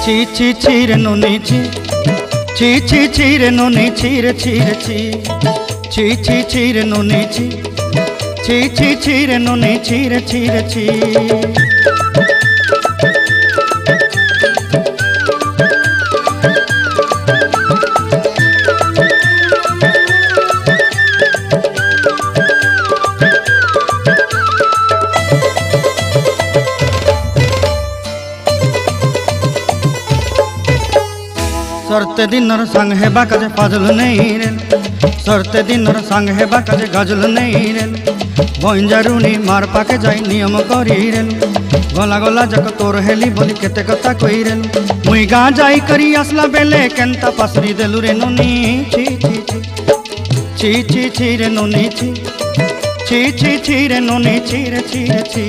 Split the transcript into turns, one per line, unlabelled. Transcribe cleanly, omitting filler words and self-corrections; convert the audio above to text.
ছি ছি ছি রে নুনি ছি ছি ছি ছি রে নুনি ছি রে ছি রে ছি ছি ছি ছি রে নুনি ছি ছি ছি ছি রে নুনি ছি রে ছি রে ছি। सरते दिनर संग हेबा काजे फाजल नहीं रेल सरते दिनर संग हेबा काजे गजल नहीं रेल बंजारुनी मार पाके जाई नियम करी रेल गला गला जक तोर हेली बोली केते कथा कई रेल मुई गा जाई करी आसला बेले केंता पासरी देलु रे नुनी छी छी छी छी छी रे नुनी छी छी छी छी रे नुनी छी रे छी रे छी।